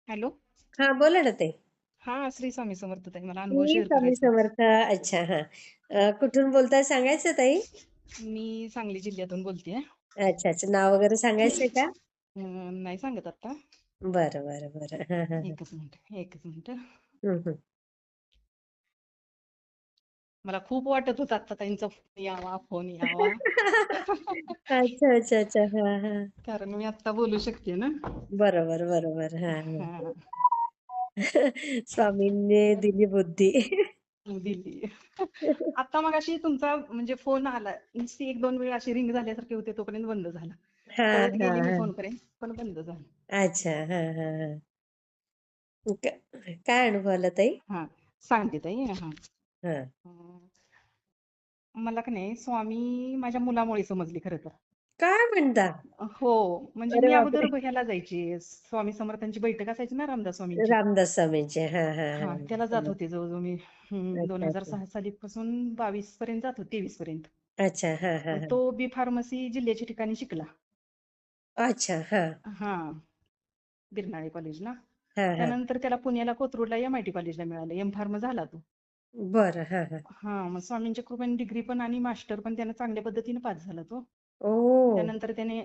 Hello. हा बोला ना ते. हा, श्री स्वामी समर्थ ताई, मला अनुभव मी शेअर स्वामी करायचा आहे. समर्थ. अच्छा, हा. कुठून बोलताय सांगायचं ताई? मी सांगली जिल्ह्यातून बोलतेय. अच्छा अच्छा, नाव वगैरे सांगायचंय का? नाही सांगत आता. बरं बरं बरं, हा हा हा. एकच मिनिट. हम्म. मला खूप वाटत होतं आता त्यांचा फोन यावा. अच्छा अच्छा अच्छा, हा हा. कारण मी आता बोलू शकते ना. बरोबर बरोबर, हा हा. हा. स्वामींनी दिली बुद्धी. दिली. आता मग अशी तुमचा म्हणजे फोन आला, नुसती एक दोन वेळ अशी रिंग झाल्यासारखे होते, तोपर्यंत बंद झाला. हा पळत हा गेली मी हा. फोन करेन, पण बंद झाला. अच्छा, हा हा हा. काय अनुभव आला ताई? हा, सांगते ताई. हा. हा. अं, मला का नाही स्वामी माझ्या मुलामुळे समजली खरं तर. काय म्हणता? हो, म्हणजे अरे मी अगोदर बापरे! ह्याला जायची, स्वामी समर्थांची बैठक असायची ना, रामदास स्वामींची. रामदास स्वामींचे, हा हा हा, त्याला जात हा. होते जवळजवळ मी. अच्छा अच्छा 2006 सालीपासून 22 पर्यंत जात होते, 23 पर्यंत. अच्छा, हा हा मग हा. तो बी फार्मसी जिल्ह्याच्या ठिकाणी शिकला. अच्छा, हा हा, बिरनाळे कॉलेजला. हा हा. त्यानंतर त्याला पुण्याला कोथरूडला MIT कॉलेजला मिळालं, M.Pharm झाला तो. बरं, हा हा. हा, मग स्वामींच्या कृपेने डिग्री पण आणि मास्टर पण त्यानं चांगल्या पद्धतीने पास झाला तो. ओ. त्यानंतर त्याने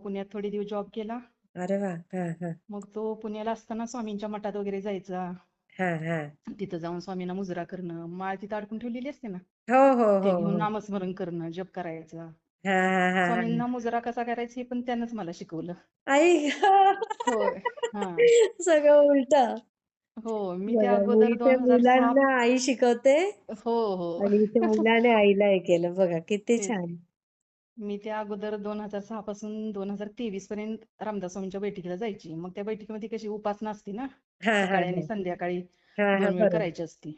पुण्यात थोडे दिवस जॉब केला. अरे वा, हा हा. मग तो पुण्याला असताना स्वामींच्या मठात वगैरे जायचा. हा हा. तिथं जाऊन स्वामींना मुजरा करणं, माळ तिथं अडकून ठेवलेली असते ना, हो हो ते हो घेऊन हो. नामस्मरण करणं, जप करायचा. हा हा हा हा. स्वामींना मुजरा कसा करायचा हे पण त्यानंच मला शिकवलं. आई होय. हा. सगळं उलट. हो, मी त्या बघा, अगोदर इथे 2006. मुलांना आई शिकवते हो हो. आणि इथे मुलाने आईला हे केलं, बघा किती तेच. छान. मी त्या अगोदर 2006 पासून 2023 पर्यंत रामदास स्वामींच्या बैठकीला जायची. मग त्या बैठकीमध्ये कशी उपासना असते ना, हा हा सकाळी आणि हा. संध्याकाळी हा हा 2 वेळ बरोबर. करायची असते.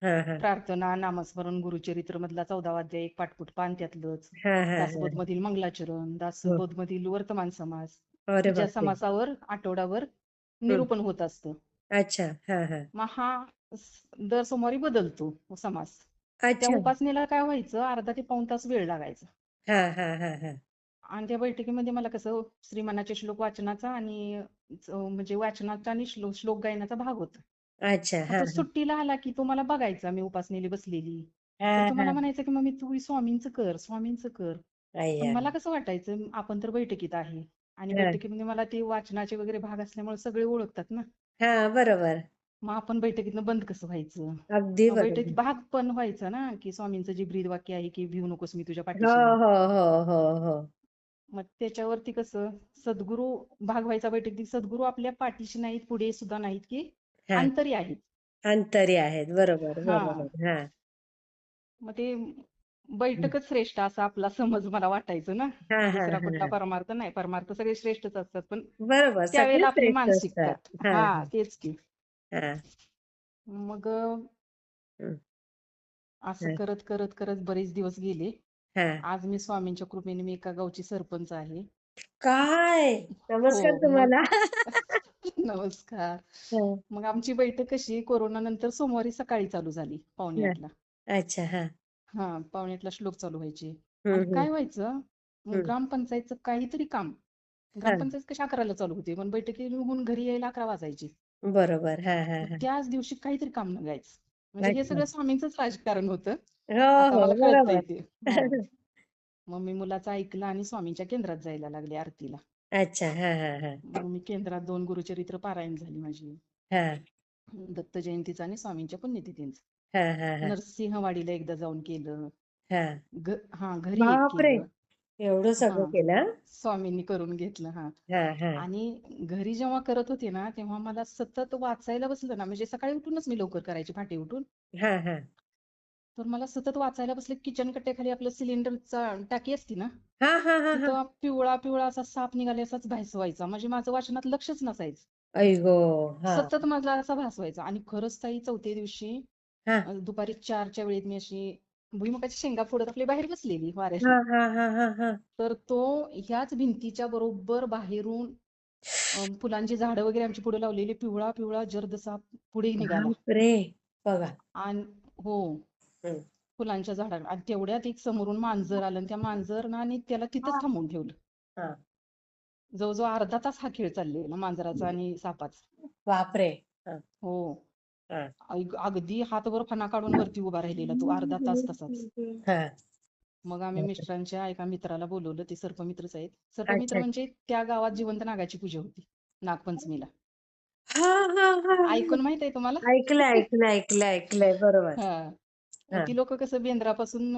हा हा. प्रार्थना, नामस्मरण, गुरुचरित्र मधला 14वा अध्याय, एक पाटपुट पान त्यातलंच. हा हा हा. दासबोध मधील मंगलाचरण, हो. दासबोध मधील वर्तमान समास, अरे ज्या बापरे. समासावर आठवडाभर हम्म. निरूपण होत असतं. अच्छा, हा हा. मग हा दर सोमवारी बदलतो समास. त्या अच्छा. उपासनेला काय व्हायचं, अर्धा ते पाऊण तास वेळ लागायचा. हा हा हा हा. आणि त्या बैठकीमध्ये मला कसं श्रीमानाचे श्लोक वाचनाचा आणि म्हणजे वाचनाचा आणि श्लोक गायनाचा भाग होता. अच्छा, मग हा तो हा. सुट्टीला आला की तो मला बघायचा, मी उपासनेला बसलेली. हा तर तो हा. मला म्हणायचा की मम्मी तू स्वामींचं कर, स्वामींचं कर. पण अय्या. मला कसं वाटायचं, आपण तर बैठकीत आहे आणि हा बैठकीमध्ये मला ते वाचनाचे वगैरे भाग असल्यामुळे सगळे ओळखतात ना. हा. बरोबर. मग आपण बैठकीतनं बंद कसं व्हायचं. अगदी मग बैठकीत बरोबर. भाग पण व्हायचा ना, की स्वामींचं जे ब्रीद वाक्य आहे की भिवू नकोस, मी तुझ्या हो पाठीशी आहे. हो हो हो हो. मग त्याच्यावरती कसं सद्गुरू भाग व्हायचा बैठकीत. सद्गुरू आपल्या पाठीशी नाहीत, पुढे सुद्धा नाहीत, की हा. अंतरी आहेत. अंतरी आहेत, बरोबर हा. बरोबर, हा. मग ते बैठकच श्रेष्ठ असा आपला समज मला वाटायचं ना. हा हा दुसरा कुठला हा. परमार्थ नाही, परमार्थ सगळे श्रेष्ठच असतात, पण बरोबर, त्यावेळेला सगळेच आपली श्रेष्ठ असतात. मानसिकता. हा हा, तेच की. हा. मग हम्म. असं हा करत करत करत बरेच दिवस गेले. हा. आज मी स्वामींच्या कृपेने मी एका गावची सरपंच आहे. काय हो, नमस्कार मग तुम्हाला. नमस्कार. हा, मग आमची बैठक कशी कोरोना नंतर सोमवारी सकाळी चालू झाली, पावणे हा. 8ला. अच्छा, हा. हा, पावणे 8ला श्लोक चालू व्हायचे. आणि हम्म. काय व्हायचं, हम्म. ग्रामपंचायतचं काहीतरी काम. हा. ग्रामपंचायत कशी 11ला चालू होते, पण बैठकीहून घरी यायला 11 वाजायचे. बरोबर, हा हा मग हा. त्याच दिवशी काहीतरी काम निघायचं. म्हणजे हे अच्छा. सगळं स्वामींचंच राजकारण होतं. हो आता हो मला कळतंय बरोबर. ते. हो. मग मी मुलाचं ऐकलं आणि स्वामींच्या केंद्रात जायला लागले आरतीला. अच्छा, हा हा हा. मग मी केंद्रात 2 गुरुचरित्र पारायण झाली माझी. हा दत्त जयंतीचं आणि स्वामींच्या पुण्यतिथींचं. हा हा हा. नरसिंहवाडीला एकदा जाऊन केलं. हा. घरी एक बापरे, केलं. एवढं हा, सगळं केलं. स्वामींनी करून घेतलं. हा. हा हा आणि घरी जेव्हा करत होते ना, तेव्हा मला सतत वाचायला बसलं ना, म्हणजे सकाळी उठूनच मी लवकर करायची, पहाटे उठून. हा हा तर मला सतत वाचायला बसले, किचन कट्ट्याखाली आपलं सिलेंडरचा टाकी असती ना, हा हा हा हा. तिथं पिवळा पिवळा असा साप निघाले असाच भास व्हायचा. म्हणजे माझं वाचनात लक्षच नसायचं. आई गो. हा सतत मला असा भास व्हायचा. आणि खरंच ताई, चौथ्या दिवशी हा दुपारी 4च्या वेळेत मी अशी भुईमुगाच्या शेंगा फोडत आपली बाहेर बसलेली हा वाऱ्याला. हा हा हा हा. तर तो ह्याच भिंतीच्या बरोबर बाहेरून फुलांची झाडं वगैरे आमची पुढे लावलेली, पिवळा पिवळा जर्द साप पुढे निघाला. बापरे, बघा. आणि हो, हम्म. फुलांच्या झाडाला. आणि तेवढ्यात एक समोरून मांजर आलं आणि त्या मांजरने त्याला तिथंच थांबवून ठेवलं. हा. जवळजवळ अर्धा तास हा खेळ चाललेला मांजराचा आणि सापाचा. बापरे. हा, हो. हा. अगदी हातभर फणा काढून वरती उभा राहिलेला तो अर्धा तास तसाच. हा. मग आम्ही बापरे. मिस्टरांच्या एका मित्राला बोलवलं, ते सर्पमित्रच आहेत. सर्पमित्र अच्छा. म्हणजे त्या गावात जिवंत नागाची पूजा होती नागपंचमीला. हा, हा, हा, ऐकून माहित आहे तुम्हाला? हा. ऐकलंय, ऐकलंय, ऐकलंय, ऐकलंय. बरोबर. हा. मग हा. ती लोक कसं बेंद्रापासून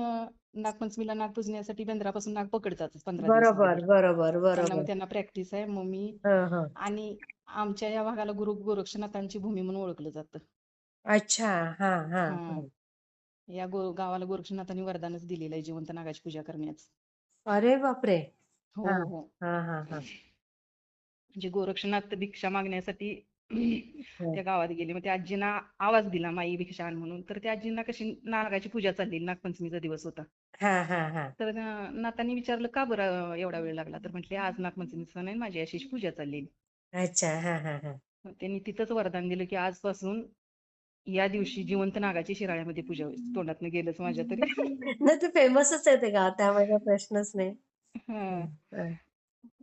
नागपंचमीला नाग पुजण्यासाठी बेंद्रापासून नाग पकडतात 15 दिवस बरोबर, अगोदर. बरोबर, मग बरोबर. त्यांना प्रॅक्टिस आहे. मग मी हा, हा. आणि आमच्या या भागाला गुरु गोरक्षनाथांची भूमी म्हणून ओळखलं जातं. अच्छा. हा, हा, हा. हा. या गावाला गोरक्षनाथांनी वरदानच दिलेलं आहे जिवंत नागाची पूजा करण्याचं. अरे बापरे. हो हा, हो. हा, हा, हा. म्हणजे गोरक्षनाथ भिक्षा मागण्यासाठी हा, त्या गावात गेले. मग त्या आजींना आवाज दिला, माई भिक्षा आण म्हणून. तर त्या आजींना कशी नागाची पूजा चाललेली, नागपंचमीचा दिवस होता. हा, हा, हा. तर नाथांनी विचारलं, का बरं एवढा वेळ लागला? तर म्हटले, आज नागपंचमीचा सण आहे, माझी अशी पूजा चाललेली. अच्छा. हा, हा, हा. मग त्यांनी तिथंच वरदान दिलं की आजपासून या दिवशी जिवंत नागाची शिराळ्यामध्ये पूजा होईल. तोंडातनं गेलंच माझ्या तरी. नाही, ते फेमसच आहे ते गाव, त्यामुळे काही प्रश्नच नाही. हा. हं, हं.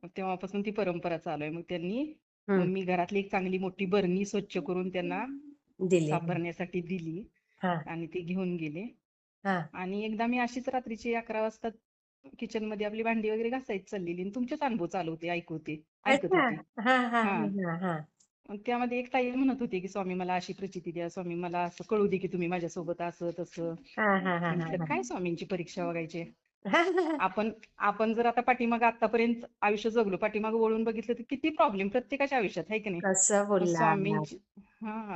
मग तेव्हापासून ती परंपरा चालू आहे. मग हं. मी घरातली एक चांगली मोठी बरणी स्वच्छ करून त्यांना दिली. साफ करण्यासाठी दिली हा, आणि ते घेऊन गेले. हा. आणि एकदा मी अशीच रात्रीची 11 वाजता किचन मध्ये आपली भांडी वगैरे घासायची चाललेली आणि तुमचेच अनुभव चालू होते, ऐकत अच्छा. होते. हा, हा, हा. हा, हा, हा. मग त्यामध्ये एक ताई म्हणत होती की स्वामी मला अशी प्रचिती द्या, स्वामी मला असं कळू दे की तुम्ही माझ्यासोबत असं तसं. हा, हा, हा, हा, म्हटलं हा. काय स्वामींची परीक्षा बघायची. हा, हा. आपण आपण जर आता पाठीमागं आतापर्यंत आयुष्य जगलो, पाठीमागं वळून बघितलं तर किती प्रॉब्लेम प्रत्येकाच्या आयुष्यात आहे की नाही. कसं मग बोलला.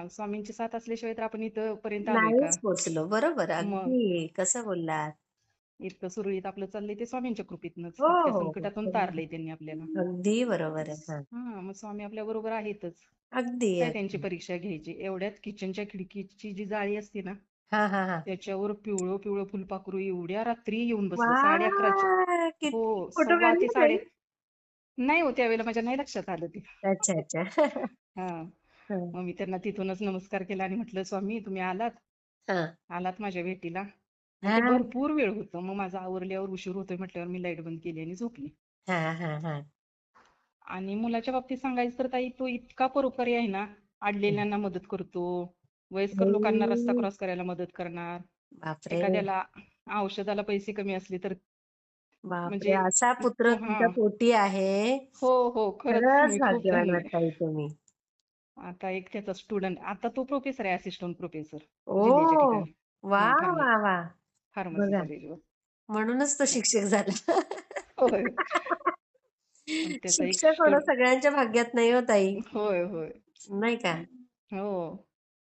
स्वामींची साथ असल्याशिवाय तर आपण इथपर्यंत आलोय का? नाहीच पोचलो. बरोबर. मग अगदी कसं बोललात. इतकं सुरळीत आपलं चाललंय ते स्वामींच्या कृपेतनच. हो, इतक्या हो, हो. संकटातून तारलंय त्यांनी आपल्याला. अगदी बरोबर आहे. हा. मग स्वामी आपल्या बरोबर आहेतच. अगदी, काय त्यांची अगदी. परीक्षा घ्यायची? एवढ्यात किचनच्या खिडकीची जी जाळी असते ना, हा, हा, हा. त्याच्यावर पिवळं पिवळं फुलपाखरू एवढ्या रात्री येऊन बसलं. वा, 11:30च्या. किती हो, फोटो 1:15 ते काढले ताई? 3:30. नाही हो, त्यावेळेला माझ्या नाही लक्षात आलं ते. अच्छा, अच्छा. हा. हा, मग मी त्यांना तिथूनच नमस्कार केला आणि म्हटलं, स्वामी तुम्ही आलात हा. आलात माझ्या भेटीला. मग हा, ते भरपूर वेळ होतं. मग माझं आवरल्यावर उशीर होतोय म्हटल्यावर मी लाईट बंद केली आणि झोपली. हा, हा, हा. आणि मुलाच्या बाबतीत सांगायचं तर ताई, तो इतका परोपकारी आहे ना, अडलेल्यांना मदत करतो, वयस्कर लोकांना रस्ता बाई, क्रॉस करायला मदत करणार, बापरे. एखाद्याला औषधाला पैसे कमी असले तर बापरे. म्हणजे असा पुत्र हा. तुमच्या पोटी आहे. हो हो, खरंच खरंच मी खूप भाग्यवान धन्य. वाटताय तुम्ही. आता एक त्याचा स्टुडंट, आता तो प्रोफेसर आहे, असिस्टंट प्रोफेसर जिल्ह्याच्या ओ, ठिकाणी. वा, वा, वा. फार्मसी बघा, कॉलेजवर. म्हणूनच तो शिक्षक झाला. होय. आणि त्याचा एक शिक्षक होणं सगळ्यांच्या भाग्यात नाही हो ताई. होय होय. नाही का? हो.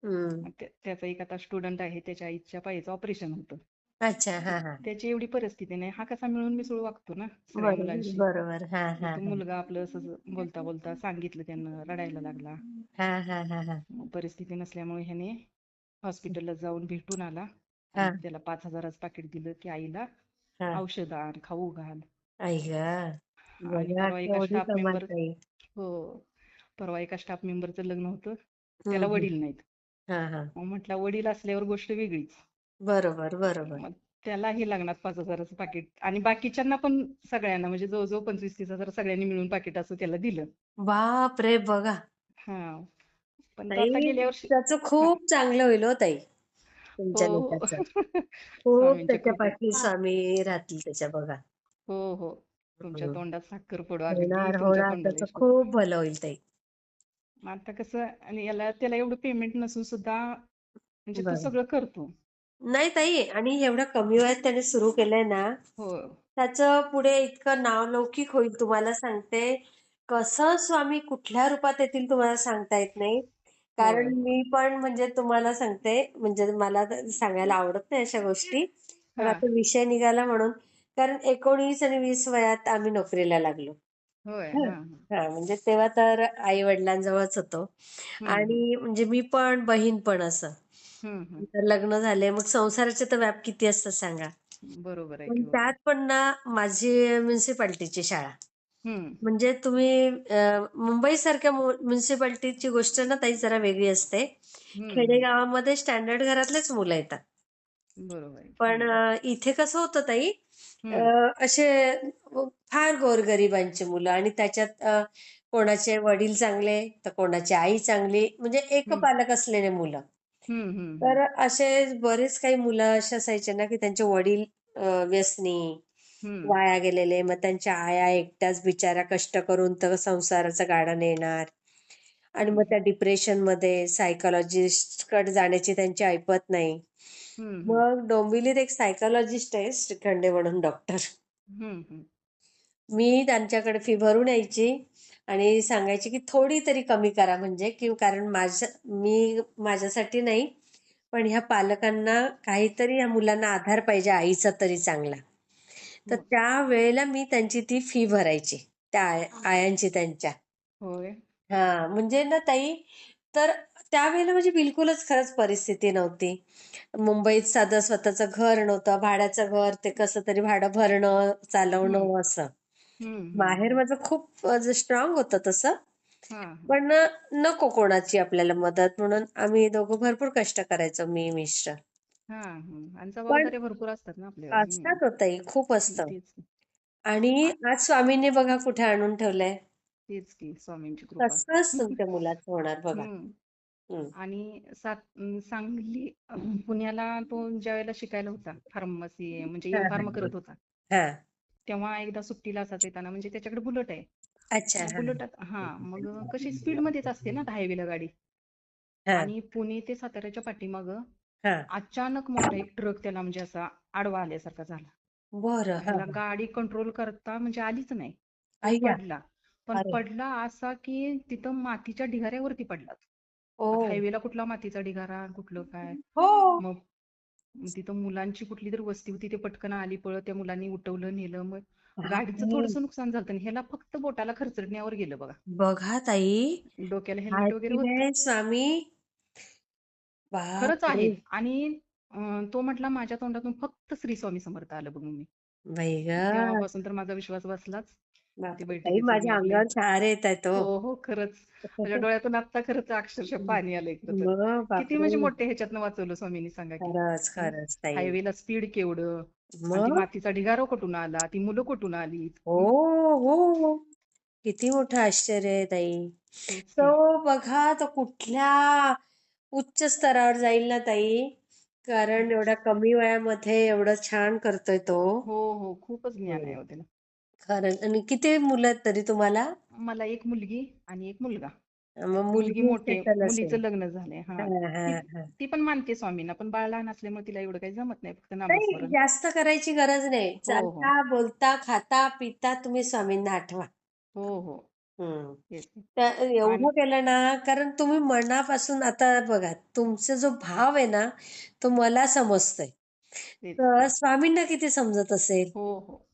हम्म. त्याचा एक आता स्टुडंट आहे, त्याच्या आईच्या पायाचं ऑपरेशन होतं. अच्छा. हा, हा. त्याची एवढी परिस्थिती नाही. हा कसा मिळून मिसळून वागतो ना सगळ्या बरोबर, मुलांशी. बरोबर. हा, मग हा, तो हा. मुलगा आपलं असं बोलता बोलता सांगितलं, त्यानं रडायला लागला. हा, हा, हा, हा. मग परिस्थिती नसल्यामुळे ह्याने हॉस्पिटलला जाऊन भेटून आला हा, आणि त्याला 5,000चं पाकिट दिलं की आईला हा. औषध आण, खाऊ घाल. आई ग. आणि बघा परवा एका केवढी स्टाफ कमाल मेंबर ताई. हो, परवा एका स्टाफ मेंबरचं लग्न होतं. हम्म, त्याला हम्म. वडील नाहीत. हा, हा. मग म्हटलं वडील असल्यावर गोष्ट वेगळीच. बरोबर, बरोबर. मग त्यालाही लग्नात 5,000चं पाकिट आणि बाकीच्यांना पण सगळ्यांना म्हणजे जवळजवळ 25-30,000 सगळ्यांनी मिळून पाकिट असं त्याला दिलं. बाप रे, बघा. हा. पण तो आता ताई, गेल्या वर्षी त्याचं हा. खूप चांगलं होईल हो ताई, हो तुमच्या हो. लेकाचं. खूप स्वामींच्या त्याच्या कृपेत. पाठी स्वामी राहतील त्याच्या बघा. हो हो. तुमच्या हम्म. तोंडात साखर पडो, अगदी होणार, तुमच्या होणार. तोंडाला त्याचं यश येऊ. खूप भलं होईल ताई. मग आता कसं आणि त्याला एवढं पेमेंट नसून सुद्धा म्हणजे तो बरं. सगळं करतो. नाही ताई, आणि एवढ्या कमी वयात त्याने सुरू केलंय ना, हो. त्याचं पुढे इतकं नावलौकिक होईल तुम्हाला सांगते. कसं स्वामी कुठल्या रूपात येतील तुम्हाला सांगता येत नाही. होय. कारण मी पण म्हणजे तुम्हाला सांगते, म्हणजे मला तर सांगायला आवडत नाही अशा गोष्टी. पण हा. आता विषय निघाला म्हणून. कारण 19 आणि 20 वयात आम्ही नोकरीला लागलो. होय. हं. हा. हां, म्हणजे तेव्हा तर आई-वडिलांजवळच होतो. हम्म हम्म. आणि म्हणजे मी पण, बहीण पण असं. हम्म. नंतर लग्न झाले. मग संसाराचे तर व्याप किती असतात सांगा. बरोबर आहे पण की. होय. त्यात पण ना माझी म्युन्सिपाल्टीची शाळा. हम्म. म्हणजे तुम्ही मुंबईसारख्या म्युन्सिपाल्टीची गोष्ट ना ताई जरा वेगळी असते. हम्म. खेडेगावामध्ये स्टँडर्ड घरातलेच मुलं येतात. बरोबर आहे की. पण इथे कसं होतं ताई, अ, हम्म. असे फार गोरगरिबांची मुलं आणि त्याच्यात कोणाचे वडील चांगले तर कोणाची आई चांगली, म्हणजे हम्म एकपालक असलेले मुलं. हम्म हम्म तर हम्म असे बरेच काही मुलं असे असायचे ना की त्यांचे वडील व्यसनी, हम्म वाया गेलेले, मग त्यांच्या आया एकट्याच बिचाऱ्या कष्ट करून तर संसाराचं गाडा नेणार आणि मग हम्म त्या डिप्रेशन मध्ये सायकोलॉजिस्ट कडे जाण्याची त्यांची ऐपत नाही. हम्म मग डोंबिवलीत एक सायकोलॉजिस्ट आहे श्रीखंडे म्हणून डॉक्टर. हम्म मी त्यांच्याकडे फी भरून यायची आणि सांगायची की थोडी तरी कमी करा, म्हणजे की कारण मी माझ्यासाठी नाही, पण ह्या पालकांना काहीतरी या मुलांना आधार पाहिजे आईचा तरी चांगला. तर हम्म. त्यावेळेला मी त्यांची ती फी भरायची, त्या आयांची त्यांच्या. होय. म्हणजे ना ताई, तर त्यावेळेला म्हणजे बिलकुलच खरंच परिस्थिती नव्हती. मुंबईत साधं स्वतःचं घर नव्हतं, भाड्याचं घर, ते कसं तरी भाडं भरणं, हम्म चालवणं असं. माहेर हम्म. माझं खूप स्ट्रॉंग होतं तसं. हा हा पण नको कोणाची आपल्याला मदत, म्हणून आम्ही दोघं भरपूर कष्ट करायचो, मी मिस्टर. हा आणि पण जबाबदाऱ्या भरपूर असतात ना आपल्यावर. असतात हो ताई, खूप असतं. तेच आणि आ- आज स्वामींनी बघा कुठे आणून ठेवलंय. तेच की स्वामींची कृपा. तसंच तुमच्या मुलाचं होणार बघा. हम्म हं. आणि सांगली पुण्याला तो ज्या वेळेला शिकायला होता फार्मसी म्हणजे हां, एम फार्म हां. करत होता, हां. तेव्हा एकदा सुट्टीला असाच येताना म्हणजे त्याच्याकडे बुलेट आहे. अच्छा. मग हां. बुलेटात मग कशी स्पीड मध्येच असते ना हायवेला गाडी. हां. आणि पुणे ते साताऱ्याच्या पाठीमागं हां. अचानक मोठा एक ट्रक त्याला म्हणजे असा आडवा आल्यासारखा झाला. बरं. हां, ह्याला हां. गाडी कंट्रोल करता म्हणजे आलीच नाही. तो अय्या! पडला. पण अरे! पडला असा की तिथं मातीच्या ढिगाऱ्यावरती पडला. आता ओह! हायवेला कुठला मातीचा ढिगारा, कुठलं काय. हो. मग तिथं मुलांची कुठली तर वस्ती होती, ते पटकन आली पळत, त्या मुलांनी उठवलं नेलं. मग गाडीचं बापरे! थोडंसं नुकसान झालं आणि ह्याला फक्त बोटाला खरचटण्यावर गेलं बघा. बघा ताई, डोक्याला हेल्मेट वगैरे काय होतं. आहे स्वामी. खरंच आहे. बापरे! आणि तो म्हटला माझ्या तोंडातून फक्त श्री स्वामी समर्थ आलं बघ मम्मी. बाई गं! तेव्हापासून तर माझा विश्वास बसलाच. ते बापरे! ताई, बैठकीचं माझ्या उरले. अंगावर शहारे येतायत हो. हो खरंच. माझ्या डोळ्यातून आता खरंच अक्षरशः पाणी आलंय खरं तर. मग किती बापरे! म्हणजे मोठे ह्याच्यातनं वाचवलं स्वामींनी सांगा की. खरंच, खरंच ताई. हायवेला स्पीड केवढं आणि ती मग? मातीचा ढिगारा कुठून आला, ती मुलं कुठून आली. हो, हो. किती मोठं आश्चर्य आहे ताई. तेच तो की. बघा, तो कुठल्या उच्च स्तरावर जाईल ना ताई, कारण एवढ्या कमी वयामध्ये एवढं छान करतोय तो. हो खूपच ज्ञान आहे हं. हो त्याला. खरंच. आणि किती मुलं आहेत तरी तुम्हाला? मला एक मुलगी आणि एक मुलगा. मग मुलगी मुलगी मोठी आहे, सेटल मुलीचं असेल. लग्न झालंय. हां, ती हां, हां. ती पण मानते स्वामींना, पण बाळ लहान असल्यामुळे तिला एवढं काही जमत नाही, फक्त नाही, नामस्मरण. जास्त करायची गरज नाही. हो हो चालता, बोलता, खाता, पिता तुम्ही स्वामींना आठवा. हो हं. तेच की. तर आणि एवढं केलं ना, कारण तुम्ही मनापासून आता बघा, तुमचा जो भाव आहे ना, तो मला समजतोय. तेच तर स्वामींना किती समजत असेल? हो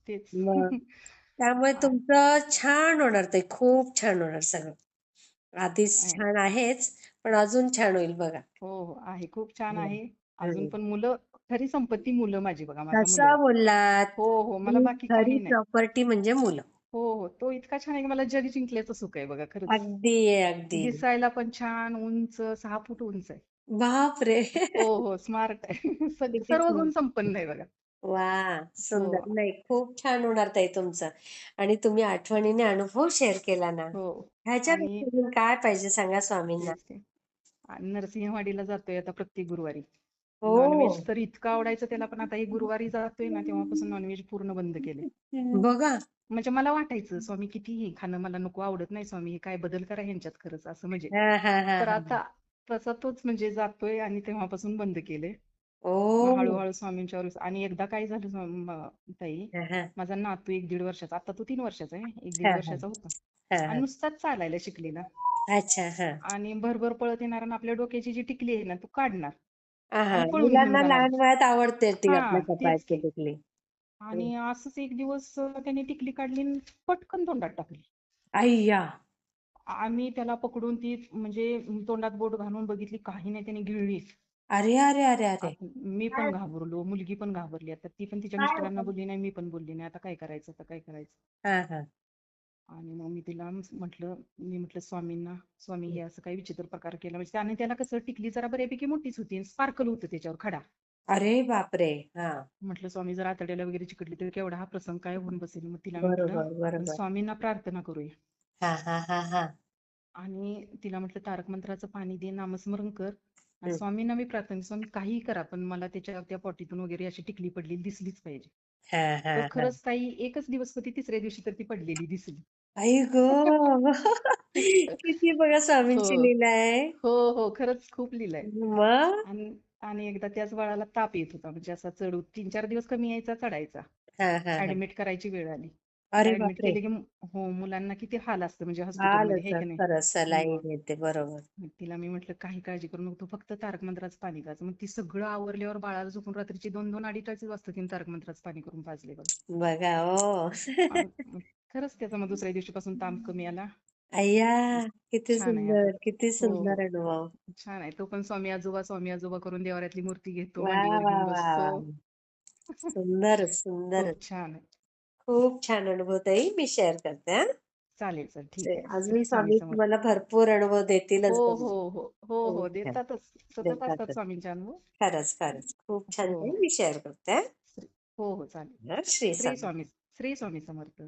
तेच. मग त्यामुळे आ- तुमचं छान होणार ते, खूप छान होणार सगळं. आधीच आहे. छान आहेच, पण अजून छान होईल बघा. हो आहे, खूप छान हं. आहे. अजून हं. पण मुलं, खरी संपत्ती मुलं माझी बघा, माझा मुलगा. कसं बोललात, हो मला की बाकी खरी काही नाही. प्रॉपर्टी म्हणजे मुलं. तो इतका छान आहे की मला जग जिंकल्याचं सुख आहे बघा खरंच. अगदी, अगदी. दिसायला पण छान, उंच, 6 फूट उंच आहे. बापरे! हो स्मार्ट आहे. किती सर्व छान. गुण संपन्न आहे बघा. वाह! हो सुंदर. नाही, खूप छान होणार ताई तुमचं. आणि तुम्ही आठवणीने अनुभव शेअर केला ना, हो आणि ह्याच्यापेक्षा अजून काय पाहिजे सांगा स्वामींना. तेच ते. आणि नरसिंहवाडीला जातोय आता प्रत्येक गुरुवारी. नॉनव्हेज हो. तर इतकं आवडायचं त्याला, पण आता ही गुरुवारी जातोय ना तेव्हापासून नॉनव्हेज पूर्ण बंद केले. बघा. म्हणजे मला वाटायचं स्वामी कितीही खाणं मला नको, आवडत नाही स्वामी, हे काय बदल करा ह्यांच्यात खरंच असं म्हणजे. हां, हां, हां, तर हां. आता तसा तोच म्हणजे जातोय आणि तेव्हापासून बंद केले. मग ओह! हळूहळू स्वामींच्यावर आणि एकदा काय झालं ताई, हां, हां. माझा नातू 1-1.5 वर्षाचा, आता तो 3 वर्षाचा आहे, एक दीड हां, हां. वर्षाचा होता. हां, आणि हां. नुसताच चालायला शिकलेला. अच्छा. हां. आणि भरभर पळत येणार आणि आपल्या डोक्याची जी टिकली आहे ना, तो काढणार हां, आणि हां. पळून घेऊन मुलांना जाणार. लहान वयात आवडते ती आपल्या तेच कपाळाची की. टिकली. हं. आणि असंच एक दिवस त्याने टिकली काढली आणि पटकन तोंडात टाकली. अय्या! आम्ही त्याला पकडून ती म्हणजे तोंडात बोट घालून बघितली, काही नाही, त्याने गिळली. अरे, अरे, अरे, अरे! मी पण घाबरलो, मुलगी पण घाबरली. आता ती पण तिच्या मिस्टरांना बोलली नाही, मी पण बोलली नाही. आता काय करायचं, आता काय करायचं. हां, हां. आणि मग मी तिला म्हटलं स्वामींना, स्वामी हे असं काही विचित्र प्रकार केला. म्हणजे त्याने त्याला कसं टिकली जरा बऱ्यापैकी मोठीच होती, स्पार्कल होतं त्याच्यावर खडा. अरे बापरे! हां. म्हटलं स्वामी जर आतड्याला वगैरे चिकटली तर केवढा हा प्रसंग काय होऊन बसेल. मग तिला मी म्हटलं बरोबर, आपण बरोबर. स्वामींना प्रार्थना करूया. हा हा हा हा आणि तिला म्हटलं तारक मंत्राचं पाणी दे, नामस्मरण कर आणि हम्म. स्वामींना मी प्रार्थना स्वामी काहीही करा पण मला त्या पॉटीतून वगैरे अशी टिकली पडलेली दिसलीच पाहिजे. हा हा तर हा खरंच ताई एकच दिवस होती, तिसऱ्या दिवशी तर ती पडलेली दिसली. आई गो किती बघा हो स्वामींची लीला आहे. हो हो खरंच खूप लिहिलंय. मग आणि आणि एकदा त्याच बाळाला ताप येत होता, म्हणजे असा चढ 3-4 दिवस कमी यायचा, चढायचा. हा हा हा ऍडमिट करायची वेळ आली. अरे ऍडमिट बापरे. केले की हो मुलांना किती हाल असतं म्हणजे हॉस्पिटलमध्ये, आलंच हे की नाही. खरं मग सलाईन येते बरोबर. मग तिला मी म्हटलं काही काळजी करू नको, तू फक्त तारक मंत्राचं पाणी पाज. मग ती सगळं आवरल्यावर बाळाला झोपून रात्रीची 2-2 अडीच वाजता तिने तारक मंत्राचं पाणी करून पाजले बघ. बघा ओ मग खरंच त्याचा मग दुसऱ्या दिवशीपासून ताप कमी आला. अय्या किती छान आहे आता. सुंदर किती हो हो सुंदर अनुभव. छान आहे. तो पण स्वामी आजोबा करून देवाऱ्यातली मूर्ती घेतो, वा मांडीवर वा घेऊन वा बसतो. वा सुंदर सुंदर. खूप छान आहे. खूप छान अनुभव ताई, मी शेअर करते हा. चालेल सर, ठीक आहे. अजून श्री स्वामी स्वामी समर्थ. तुम्हाला भरपूर अनुभव हो देतीलच बघा. हो हो हो हो खूप छान. देतातच. सतत असतात देतातच. स्वामींचे अनुभव. खरंच खरंच खूप छान हो ताई, हो मी शेअर करते श्री हो हो चालेल. हा. श्री श्री स्वामी. स्वामी श्री स्वामी समर्थ.